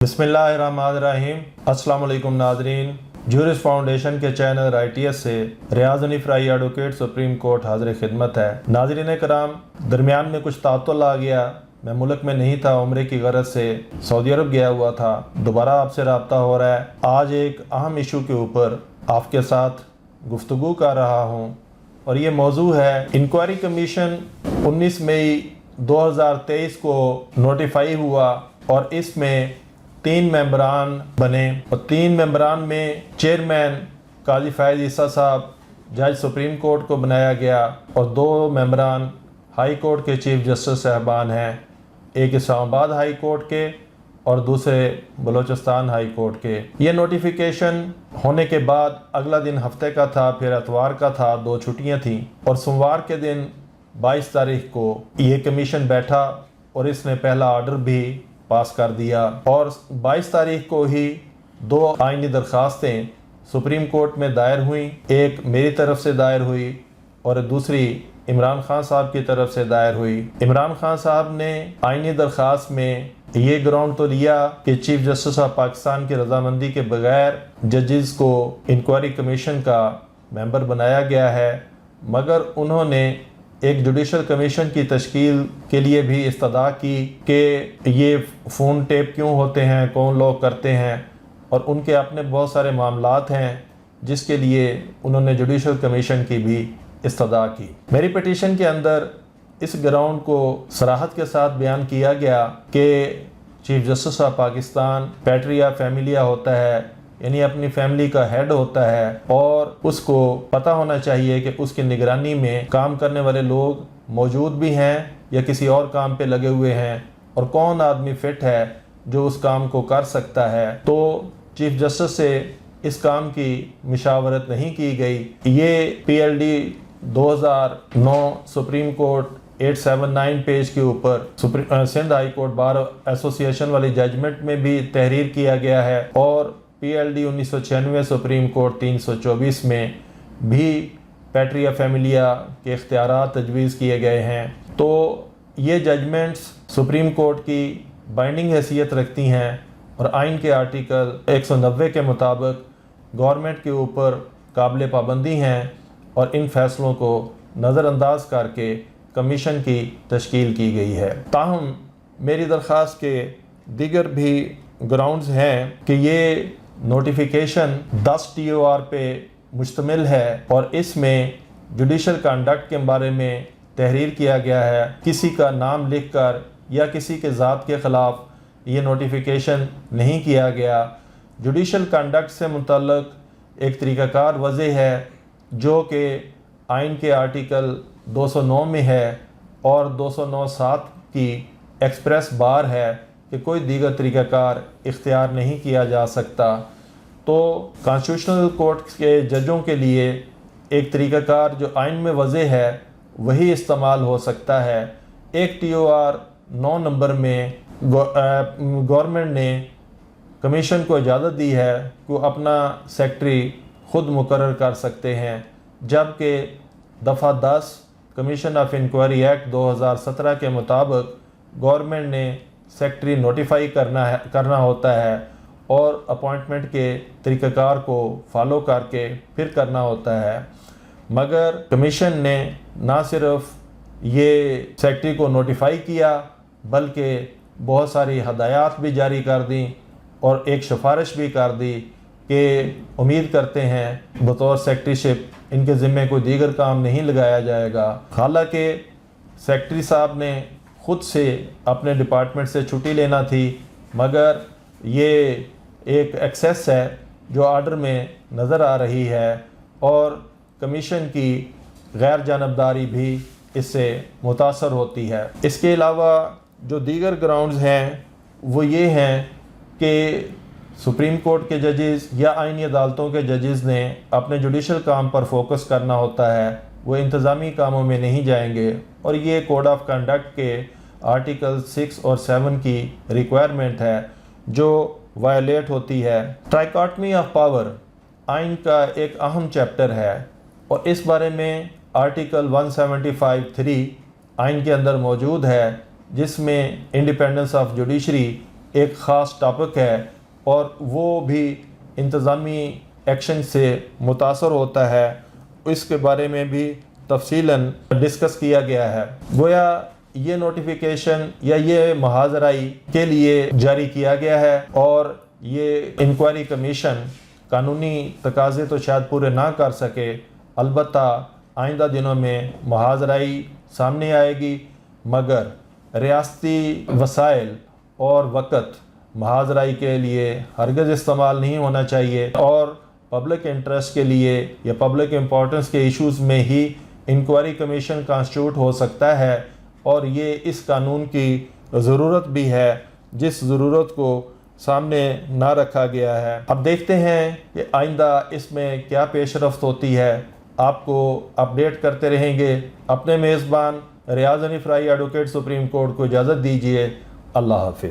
बिस्मिल्लाहिर्रहमानिर्रहीम। अस्सलाम वालेकुम नाज़रीन। ज्यूरिस्ट फाउंडेशन के चैनल ITS से रियाज़ हनीफ राई एडवोकेट सुप्रीम कोर्ट हाजिर खिदमत है। नाज़रीन कराम, दरमियान में कुछ तातुल आ गया, मैं मुल्क में नहीं था, उम्रे की गरज से सऊदी अरब गया हुआ था। दोबारा आपसे रब्ता हो रहा है। आज एक अहम इशू के ऊपर आपके साथ गुफ्तगू कर रहा हूँ और ये मौजू है इंक्वायरी कमीशन 19 मई 2023 को नोटिफाई हुआ और इसमें 3 मेंबरान बने और 3 मेंबरान में चेयरमैन काजी फ़ैज़ ईसा साहब जज सुप्रीम कोर्ट को बनाया गया और 2 मेंबरान हाई कोर्ट के चीफ जस्टिस साहबान हैं, एक इस्लामाबाद हाई कोर्ट के और दूसरे बलूचिस्तान हाई कोर्ट के। ये नोटिफिकेशन होने के बाद अगला दिन हफ्ते का था, फिर इतवार का था, 2 छुट्टियां थीं और सोमवार के दिन 22 तारीख को ये कमीशन बैठा और इसने पहला ऑर्डर भी पास कर दिया और 22 तारीख को ही 2 आईनी दरख्वास्तें सुप्रीम कोर्ट में दायर हुई। एक मेरी तरफ से दायर हुई और दूसरी इमरान खान साहब की तरफ से दायर हुई। इमरान खान साहब ने आईनी दरख्वास्त में ये ग्राउंड तो लिया कि चीफ जस्टिस ऑफ पाकिस्तान की रजामंदी के बगैर जजेस को इंक्वायरी कमीशन का मेंबर बनाया गया है, मगर उन्होंने एक जुडिशल कमीशन की तश्कील के लिए भी इस्तदा की कि ये फ़ोन टेप क्यों होते हैं, कौन लोग करते हैं, और उनके अपने बहुत सारे मामलात हैं जिसके लिए उन्होंने जुडिशल कमीशन की भी इस्तदा की। मेरी पिटीशन के अंदर इस ग्राउंड को सराहत के साथ बयान किया गया कि chief justice of Pakistan patria Familia होता है, यानी अपनी फैमिली का हेड होता है और उसको पता होना चाहिए कि उसकी निगरानी में काम करने वाले लोग मौजूद भी हैं या किसी और काम पे लगे हुए हैं और कौन आदमी फिट है जो उस काम को कर सकता है। तो चीफ जस्टिस से इस काम की मशावरत नहीं की गई। ये PLD 2009 सुप्रीम कोर्ट 879 पेज के ऊपर Sindh high court bar association वाली जजमेंट में भी तहरीर किया गया है और PLD 1996 सुप्रीम कोर्ट 324 में भी पैट्रिया फैमिलिया के इख्तियारात तजवीज़ किए गए हैं। तो ये जजमेंट्स सुप्रीम कोर्ट की बाइंडिंग हैसियत रखती हैं और आइन के आर्टिकल 190 के मुताबिक गवर्नमेंट के ऊपर काबिल पाबंदी हैं और इन फैसलों को नज़रअंदाज करके कमीशन की तश्कील की गई है। ताहम मेरी दरख्वास्त के दीगर भी ग्राउंड्स हैं कि ये नोटिफिकेशन 10 TOR पे मुश्तमिल है और इसमें जुडिशल कंडक्ट के बारे में तहरीर किया गया है। किसी का नाम लिखकर या किसी के ज़ात के ख़िलाफ़ ये नोटिफिकेशन नहीं किया गया। जुडिशल कंडक्ट से मुतल्लिक़ एक तरीक़ाकार वज़े है जो कि आइन के आर्टिकल 209 में है और 209(7) की एक्सप्रेस बार है कि कोई दीगर तरीक़ाकार इख्तियार नहीं किया जा सकता। तो कॉन्स्टिट्यूशनल कोर्ट के जजों के लिए एक तरीक़ाकार जो आइन में वज़े है वही इस्तेमाल हो सकता है। एक TOR 9 नंबर में गवर्नमेंट ने कमीशन को इजाज़त दी है कि अपना सेक्रेटरी ख़ुद मुकर्रर कर सकते हैं, जबकि दफ़ा 10 कमीशन ऑफ इंक्वायरी एक्ट 2017 के मुताबिक गवर्नमेंट ने सेक्रेटरी नोटिफाई करना होता है और अपॉइंटमेंट के तरीक़ाकार को फॉलो करके फिर करना होता है। मगर कमीशन ने ना सिर्फ ये सेक्रेटरी को नोटिफाई किया बल्कि बहुत सारी हदायत भी जारी कर दी और एक सिफारिश भी कर दी कि उम्मीद करते हैं बतौर सेक्रेटरीशिप इनके ज़िम्मे कोई दीगर काम नहीं लगाया जाएगा। हालांकि सेक्रेटरी साहब ने ख़ुद से अपने डिपार्टमेंट से छुट्टी लेना थी, मगर ये एक एक्सेस है जो आर्डर में नज़र आ रही है और कमीशन की गैर जानबदारी भी इससे मुतासर होती है। इसके अलावा जो दीगर ग्राउंड्स हैं वो ये हैं कि सुप्रीम कोर्ट के जजेस या आईनी अदालतों के जजेस ने अपने जुडिशल काम पर फोकस करना होता है, वो इंतज़ामी कामों में नहीं जाएंगे और ये कोड ऑफ कंडक्ट के आर्टिकल 6 और 7 की रिक्वायरमेंट है जो वायलेट होती है। ट्राइकॉटमी ऑफ पावर आइन का एक अहम चैप्टर है और इस बारे में आर्टिकल 175(3) आइन के अंदर मौजूद है, जिसमें इंडिपेंडेंस ऑफ जुडिशरी ایک خاص ٹاپک ہے اور وہ بھی انتظامی ایکشن سے متاثر ہوتا ہے، اس کے بارے میں بھی تفصیلاً ڈسکس کیا گیا ہے۔ گویا یہ نوٹیفیکیشن یا یہ محاذ رائی کے لیے جاری کیا گیا ہے، اور یہ انکوائری کمیشن قانونی تقاضے تو شاید پورے نہ کر سکے، البتہ آئندہ دنوں میں محاذ رائی سامنے آئے گی، مگر ریاستی وسائل اور وقت محاذ رائی کے لیے ہرگز استعمال نہیں ہونا چاہیے، اور پبلک انٹرسٹ کے لیے یا پبلک امپورٹنس کے ایشوز میں ہی انکوائری کمیشن کانسٹیٹیوٹ ہو سکتا ہے، اور یہ اس قانون کی ضرورت بھی ہے جس ضرورت کو سامنے نہ رکھا گیا ہے۔ اب دیکھتے ہیں کہ آئندہ اس میں کیا پیش رفت ہوتی ہے، آپ کو اپڈیٹ کرتے رہیں گے۔ اپنے میزبان ریاض حنیف رائی ایڈوکیٹ سپریم کورٹ کو اجازت دیجیے۔ اللہ حافظ۔